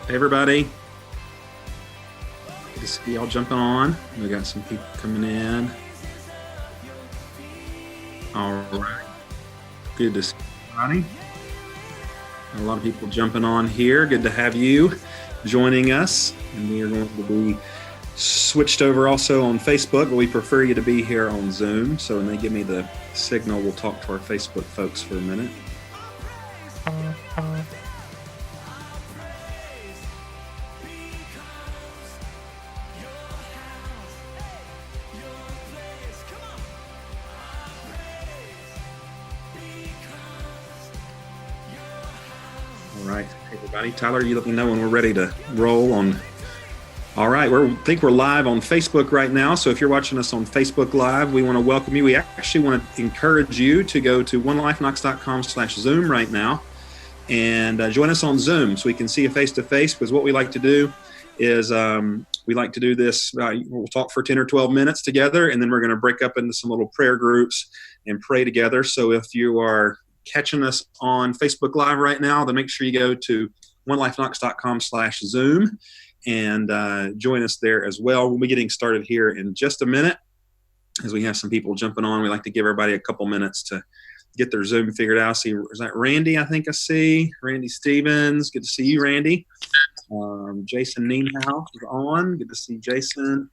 Hey everybody, good to see y'all jumping on. We got some people coming in. All right, good to see everybody. A lot of people jumping on here. Good to have you joining us. And we are going to be switched over also on Facebook, but we prefer you to be here on Zoom. So when they give me the signal, we'll talk to our Facebook folks for a minute. All right, hey everybody. Tyler, you let me know when we're ready to roll on. All right, I think we're live on Facebook right now. So if you're watching us on Facebook Live, we want to welcome you. We actually want to encourage you to go to onelifeknox.com/Zoom right now and join us on Zoom so we can see you face to face. Because what we like to do is we like to do this. We'll talk for 10 or 12 minutes together, and then we're going to break up into some little prayer groups and pray together. So if you are catching us on Facebook Live right now, then make sure you go to onelifeknox.com/Zoom and join us there as well. We'll be getting started here in just a minute as we have some people jumping on. We like to give everybody a couple minutes to get their Zoom figured out. See, is that Randy? I think I see Randy Stevens. Good to see you, Randy. Jason Nienhouse is on. Good to see Jason.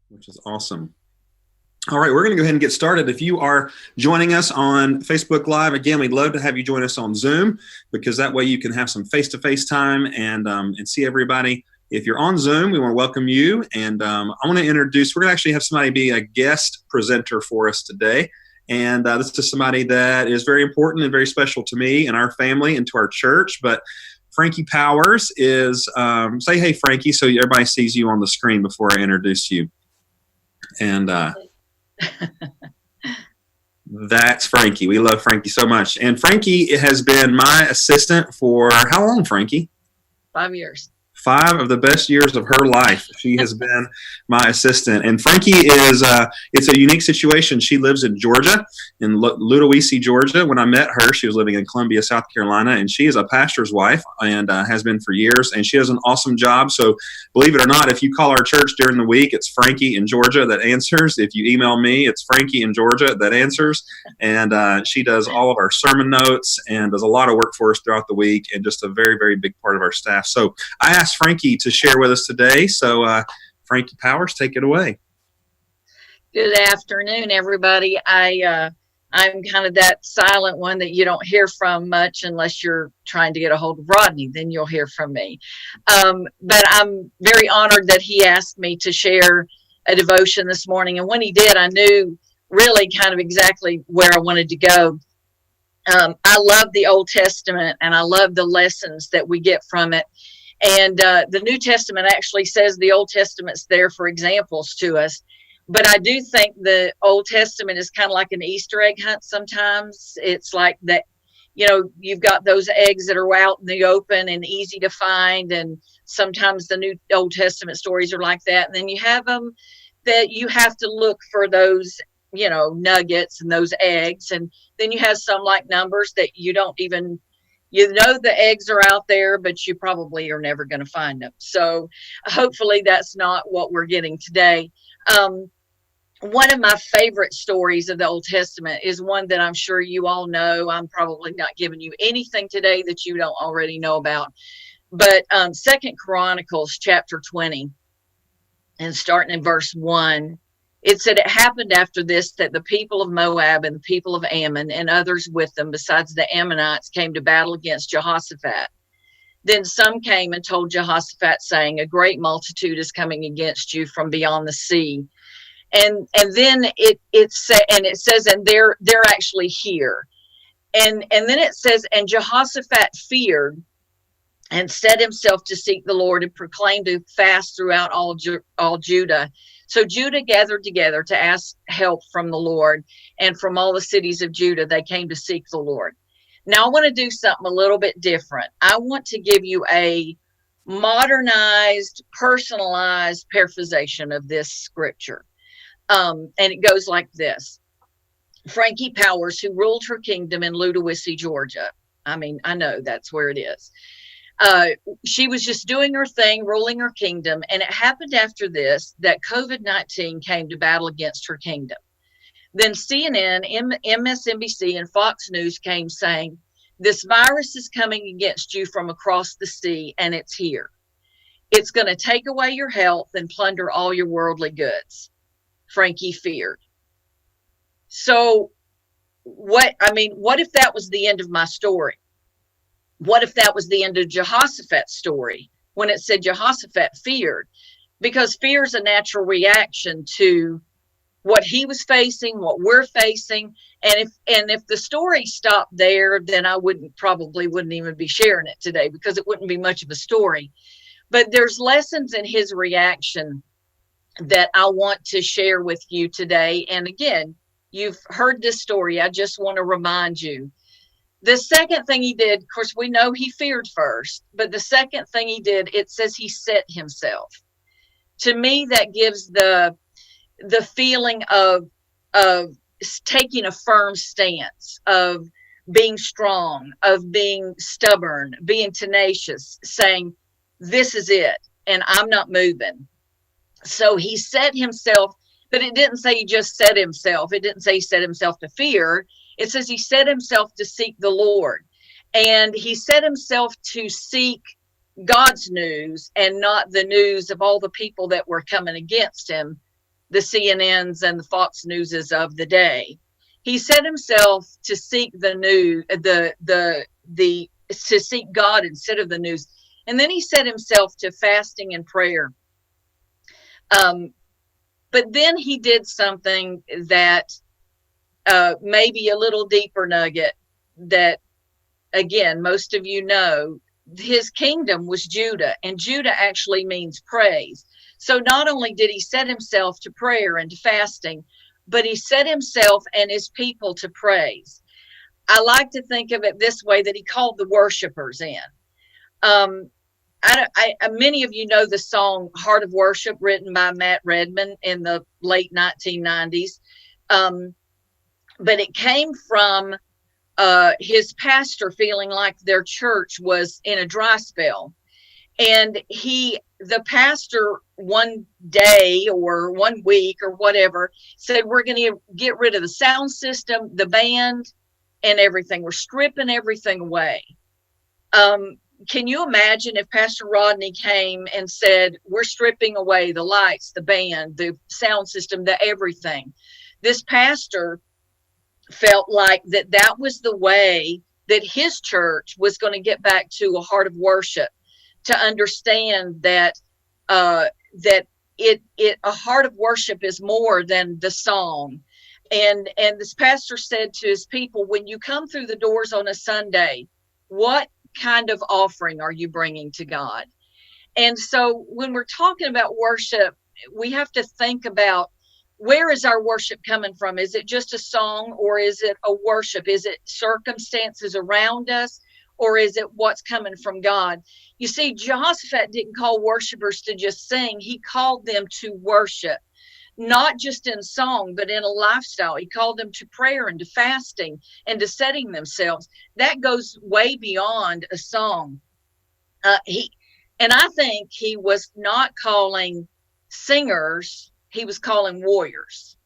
Which is awesome. All right, we're going to go ahead and get started. If you are joining us on Facebook Live, again, we'd love to have you join us on Zoom because that way you can have some face-to-face time and see everybody. If you're on Zoom, we want to welcome you. And I want to introduce, we're going to actually have somebody be a guest presenter for us today. And this is somebody that is very important and very special to me and our family and to our church. But Frankie Powers is, say hey, Frankie, so everybody sees you on the screen before I introduce you. And that's Frankie. We love Frankie so much. And Frankie has been my assistant for how long, Frankie? 5 years. 5 of the best years of her life. She has been my assistant. And Frankie is, it's a unique situation. She lives in Georgia, in Ludowici, Georgia. When I met her, she was living in Columbia, South Carolina, and she is a pastor's wife and has been for years. And she does an awesome job. So believe it or not, if you call our church during the week, it's Frankie in Georgia that answers. If you email me, it's Frankie in Georgia that answers. And she does all of our sermon notes and does a lot of work for us throughout the week and just a very, very big part of our staff. So I asked Frankie to share with us today. So Frankie Powers, take it away. Good afternoon, everybody. I'm kind of that silent one that you don't hear from much unless you're trying to get a hold of Rodney, then you'll hear from me. But I'm very honored that he asked me to share a devotion this morning. And when he did, I knew really kind of exactly where I wanted to go. I love the Old Testament and I love the lessons that we get from it. And the New Testament actually says the Old Testament's there for examples to us. But I do think the Old Testament is kind of like an Easter egg hunt sometimes. It's like that, you know, you've got those eggs that are out in the open and easy to find. And sometimes the Old Testament stories are like that. And then you have them that you have to look for those, you know, nuggets and those eggs. And then you have some like Numbers that you don't even, you know, the eggs are out there, but you probably are never going to find them. So hopefully that's not what we're getting today. One of my favorite stories of the Old Testament is one that I'm sure you all know. I'm probably not giving you anything today that you don't already know about. But 2 Chronicles chapter 20, and starting in verse 1, it said, it happened after this that the people of Moab and the people of Ammon and others with them, besides the Ammonites, came to battle against Jehoshaphat. Then some came and told Jehoshaphat, saying, a great multitude is coming against you from beyond the sea. And then it says, and they're actually here. And then it says, and Jehoshaphat feared and set himself to seek the Lord and proclaimed a fast throughout all Judah. So Judah gathered together to ask help from the Lord, and from all the cities of Judah, they came to seek the Lord. Now I want to do something a little bit different. I want to give you a modernized, personalized paraphrasation of this scripture. And it goes like this. Frankie Powers, who ruled her kingdom in Ludowici, Georgia. I mean, I know that's where it is. She was just doing her thing, ruling her kingdom. And it happened after this that COVID-19 came to battle against her kingdom. Then CNN, MSNBC, and Fox News came saying, this virus is coming against you from across the sea, and it's here. It's going to take away your health and plunder all your worldly goods. Frankie feared. So what if that was the end of my story? What if that was the end of Jehoshaphat's story when it said Jehoshaphat feared? Because fear is a natural reaction to what he was facing, what we're facing. And if the story stopped there, then I probably wouldn't even be sharing it today, because it wouldn't be much of a story. But there's lessons in his reaction that I want to share with you today. And again, you've heard this story. I just want to remind you. The second thing he did, of course, we know he feared first, but the second thing he did, it says he set himself. To me, that gives the feeling of taking a firm stance, of being strong, of being stubborn, being tenacious, saying, this is it, and I'm not moving. So he set himself, but it didn't say he just set himself. It didn't say he set himself to fear. It says he set himself to seek the Lord. And he set himself to seek God's news and not the news of all the people that were coming against him, the CNNs and the Fox Newses of the day. He set himself to seek the news, to seek God instead of the news. And then he set himself to fasting and prayer. But then he did something that maybe a little deeper nugget that, again, most of you know. His kingdom was Judah, and Judah actually means praise. So not only did he set himself to prayer and to fasting, but he set himself and his people to praise. I like to think of it this way, that he called the worshipers in. Many of you know the song Heart of Worship, written by Matt Redman in the late 1990s. But it came from his pastor feeling like their church was in a dry spell. And the pastor one day or 1 week or whatever said, we're going to get rid of the sound system, the band, and everything. We're stripping everything away. Can you imagine if Pastor Rodney came and said, we're stripping away the lights, the band, the sound system, the everything? This pastor felt like that was the way that his church was going to get back to a heart of worship, to understand that a heart of worship is more than the song. And this pastor said to his people, when you come through the doors on a Sunday, what kind of offering are you bringing to God? And so when we're talking about worship, we have to think about, where is our worship coming from? Is it just a song, or is it a worship? Is it circumstances around us, or is it what's coming from God? You see, Jehoshaphat didn't call worshipers to just sing. He called them to worship, not just in song, but in a lifestyle. He called them to prayer and to fasting and to setting themselves. That goes way beyond a song. And I think he was not calling singers, he was calling warriors.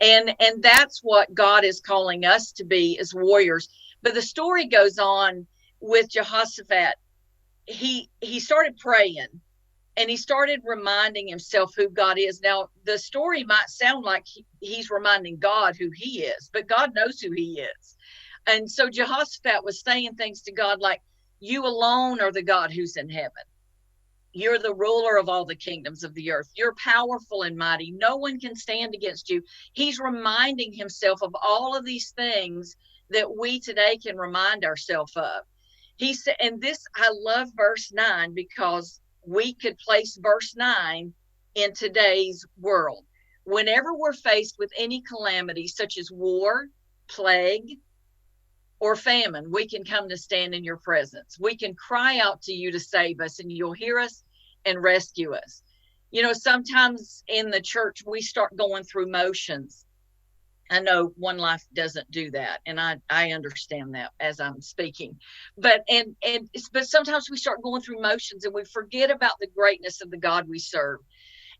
And that's what God is calling us to be, as warriors. But the story goes on with Jehoshaphat. He started praying, and he started reminding himself who God is. Now, the story might sound like he's reminding God who he is, but God knows who he is. And so Jehoshaphat was saying things to God like, you alone are the God who's in heaven. You're the ruler of all the kingdoms of the earth. You're powerful and mighty. No one can stand against you. He's reminding himself of all of these things that we today can remind ourselves of. He said, and this, I love verse 9, because we could place verse 9 in today's world. Whenever we're faced with any calamity, such as war, plague, or famine, we can come to stand in your presence. We can cry out to you to save us, and you'll hear us and rescue us. You know, sometimes in the church, we start going through motions. I know One Life doesn't do that, and I understand that as I'm speaking. But but sometimes we start going through motions and we forget about the greatness of the God we serve.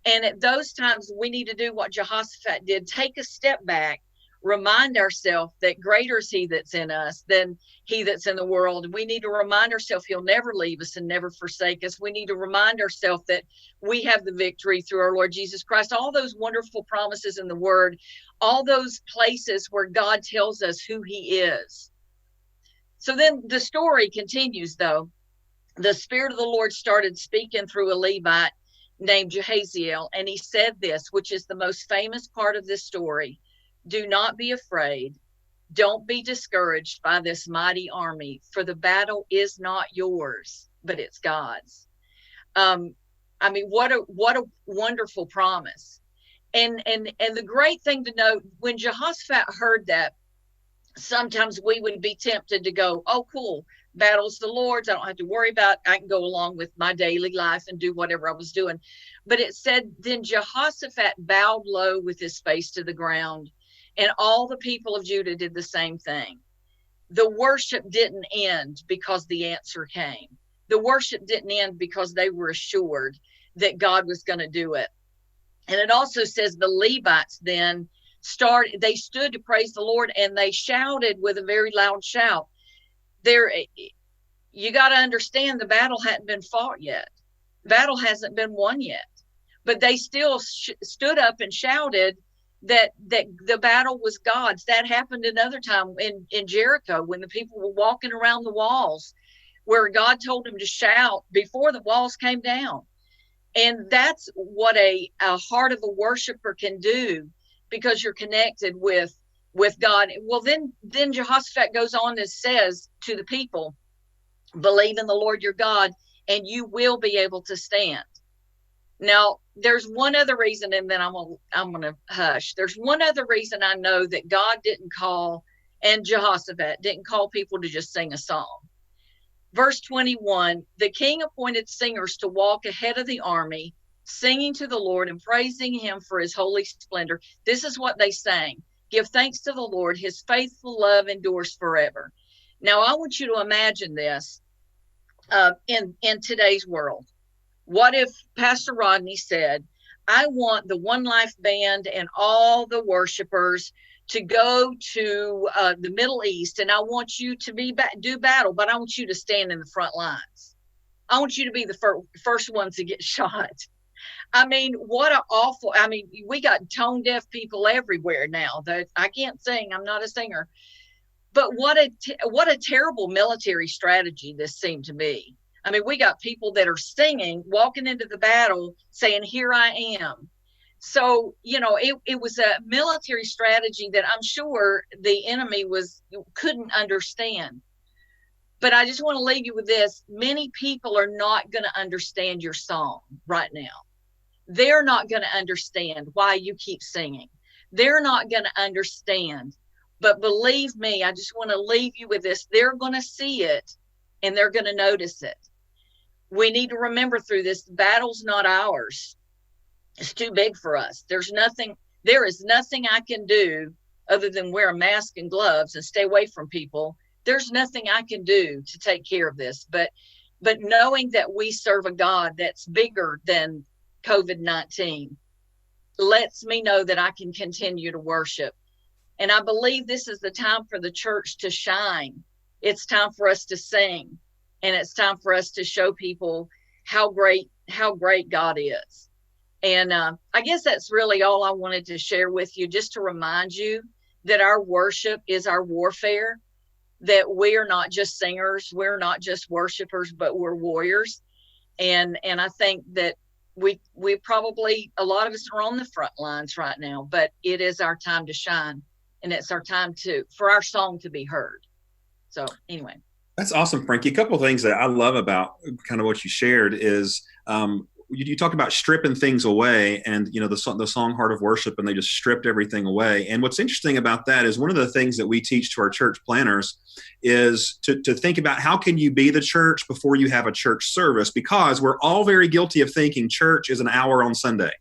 And at those times, we need to do what Jehoshaphat did: take a step back, remind ourselves that greater is he that's in us than he that's in the world. We need to remind ourselves he'll never leave us and never forsake us. We need to remind ourselves that we have the victory through our Lord Jesus Christ. All those wonderful promises in the word, all those places where God tells us who he is. So then the story continues, though. The Spirit of the Lord started speaking through a Levite named Jehaziel, and he said this, which is the most famous part of this story: do not be afraid. Don't be discouraged by this mighty army, for the battle is not yours, but it's God's. I mean, what a wonderful promise. And the great thing to note, when Jehoshaphat heard that, sometimes we would be tempted to go, oh, cool, battle's the Lord's. I don't have to worry about, I can go along with my daily life and do whatever I was doing. But it said, then Jehoshaphat bowed low with his face to the ground, and all the people of Judah did the same thing. The worship didn't end because the answer came. The worship didn't end because they were assured that God was going to do it. And it also says the Levites then they stood to praise the Lord, and they shouted with a very loud shout. You got to understand, the battle hadn't been fought yet. Battle hasn't been won yet. But they still stood up and shouted that the battle was God's. That happened another time in Jericho, when the people were walking around the walls, where God told them to shout before the walls came down. And that's what a heart of a worshiper can do, because you're connected with God. Well, then Jehoshaphat goes on and says to the people, believe in the Lord your God, and you will be able to stand. Now, there's one other reason, and then I'm gonna hush. There's one other reason I know that God didn't call, and Jehoshaphat didn't call people to just sing a song. Verse 21, the king appointed singers to walk ahead of the army, singing to the Lord and praising him for his holy splendor. This is what they sang: give thanks to the Lord, his faithful love endures forever. Now, I want you to imagine this in today's world. What if Pastor Rodney said, I want the One Life Band and all the worshipers to go to the Middle East, and I want you to do battle, but I want you to stand in the front lines. I want you to be the first ones to get shot. I mean, we got tone deaf people everywhere now that I can't sing. I'm not a singer. But what a terrible military strategy this seemed to be. I mean, we got people that are singing, walking into the battle, saying, here I am. So, it was a military strategy that I'm sure the enemy couldn't understand. But I just want to leave you with this. Many people are not going to understand your song right now. They're not going to understand why you keep singing. They're not going to understand. But believe me, I just want to leave you with this. They're going to see it, and they're going to notice it. We need to remember through this, the battle's not ours. It's too big for us. There is nothing I can do other than wear a mask and gloves and stay away from people. There's nothing I can do to take care of this. But knowing that we serve a God that's bigger than COVID-19 lets me know that I can continue to worship. And I believe this is the time for the church to shine. It's time for us to sing. And it's time for us to show people how great God is. And I guess that's really all I wanted to share with you, just to remind you that our worship is our warfare, that we are not just singers, we're not just worshipers, but we're warriors. And I think that we probably, a lot of us are on the front lines right now, but it is our time to shine, and it's our time for our song to be heard. So anyway. That's awesome, Frankie. A couple of things that I love about kind of what you shared is you talk about stripping things away, and the song Heart of Worship, and they just stripped everything away. And what's interesting about that is one of the things that we teach to our church planners is to think about how can you be the church before you have a church service, because we're all very guilty of thinking church is an hour on Sunday.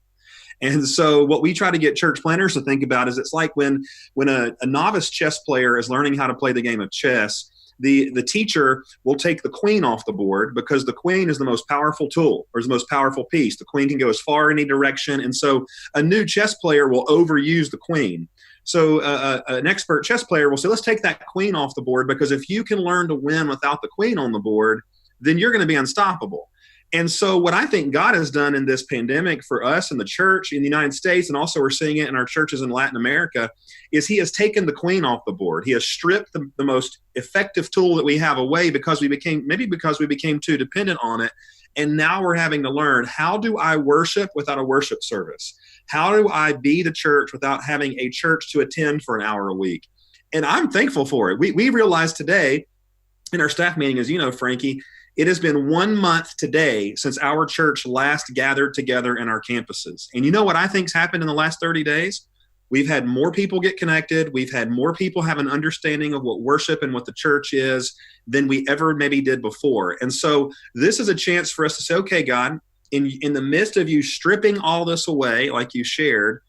And so what we try to get church planners to think about is it's like when a novice chess player is learning how to play the game of chess, the teacher will take the queen off the board because the queen is the most powerful tool, or is the most powerful piece. The queen can go as far in any direction. And so a new chess player will overuse the queen. So an expert chess player will say, let's take that queen off the board, because if you can learn to win without the queen on the board, then you're going to be unstoppable. And so what I think God has done in this pandemic for us in the church in the United States, and also we're seeing it in our churches in Latin America, is he has taken the queen off the board. He has stripped the most effective tool that we have away because we became too dependent on it. And now we're having to learn, how do I worship without a worship service? How do I be the church without having a church to attend for an hour a week? And I'm thankful for it. We realized today in our staff meeting, as you know, Frankie, it has been 1 month today since our church last gathered together in our campuses. And you know what I think's happened in the last 30 days? We've had more people get connected. We've had more people have an understanding of what worship and what the church is than we ever maybe did before. And so this is a chance for us to say, okay, God, in the midst of you stripping all this away, like you shared,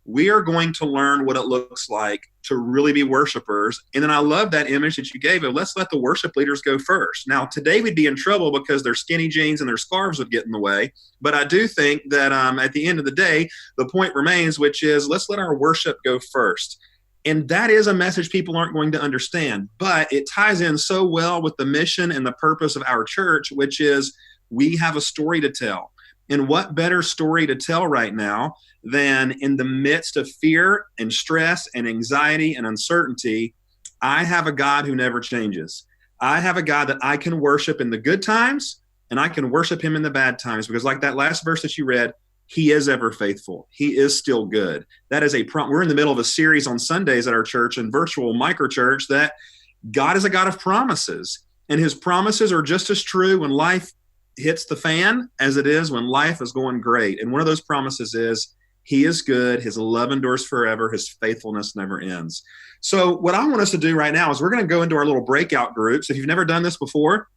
we are going to learn what it looks like to really be worshipers. And then I love that image that you gave of, let's let the worship leaders go first. Now, today we'd be in trouble because their skinny jeans and their scarves would get in the way. But I do think that at the end of the day, the point remains, which is let's let our worship go first. And that is a message people aren't going to understand. But it ties in so well with the mission and the purpose of our church, which is we have a story to tell. And what better story to tell right now than in the midst of fear and stress and anxiety and uncertainty, I have a God who never changes. I have a God that I can worship in the good times, and I can worship him in the bad times, because like that last verse that you read, he is ever faithful. He is still good. That is we're in the middle of a series on Sundays at our church and virtual micro church that God is a God of promises, and his promises are just as true when life hits the fan as it is when life is going great. And one of those promises is he is good. His love endures forever. His faithfulness never ends. So what I want us to do right now is we're going to go into our little breakout groups. If you've never done this before,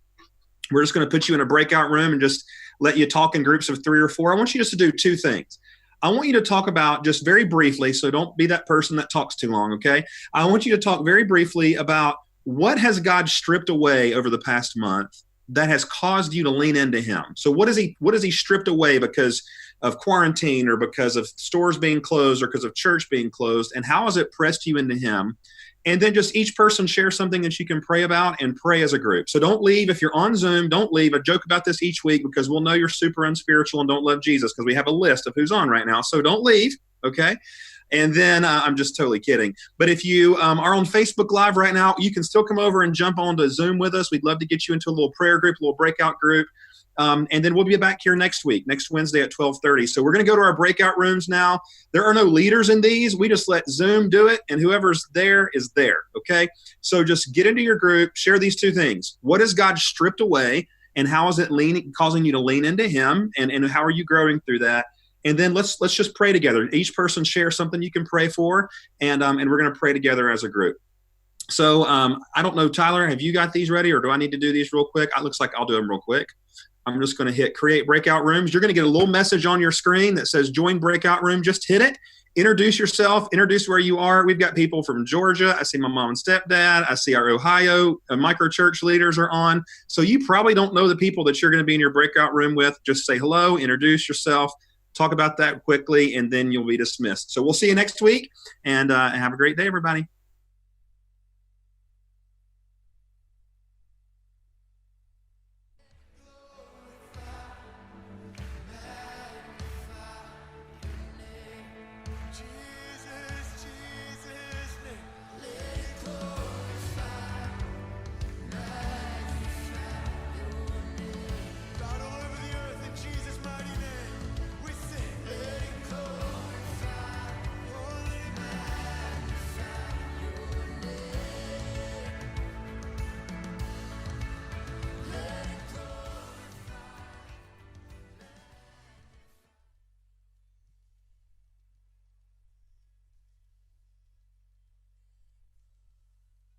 we're just going to put you in a breakout room and just let you talk in groups of 3 or 4. I want you just to do 2 things. I want you to talk about, just very briefly, so don't be that person that talks too long, okay? I want you to talk very briefly about what has God stripped away over the past month that has caused you to lean into him. So what is he stripped away because of quarantine, or because of stores being closed, or because of church being closed? And how has it pressed you into him? And then just each person share something that you can pray about, and pray as a group. So don't leave. If you're on Zoom, don't leave. I joke about this each week because we'll know you're super unspiritual and don't love Jesus, because we have a list of who's on right now. So don't leave, okay? And then I'm just totally kidding. But if you are on Facebook Live right now, you can still come over and jump onto Zoom with us. We'd love to get you into a little prayer group, a little breakout group. And then we'll be back here next week, next Wednesday at 12:30. So we're going to go to our breakout rooms now. There are no leaders in these. We just let Zoom do it, and whoever's there is there, okay? So just get into your group, share these 2 things. What has God stripped away, and how is it causing you to lean into him, and how are you growing through that? And then let's just pray together. Each person share something you can pray for, and we're going to pray together as a group. So I don't know, Tyler, have you got these ready, or do I need to do these real quick? It looks like I'll do them real quick. I'm just going to hit create breakout rooms. You're going to get a little message on your screen that says join breakout room. Just hit it. Introduce yourself. Introduce where you are. We've got people from Georgia. I see my mom and stepdad. I see our Ohio micro church leaders are on. So you probably don't know the people that you're going to be in your breakout room with. Just say hello, introduce yourself, talk about that quickly, and then you'll be dismissed. So we'll see you next week, and have a great day, everybody.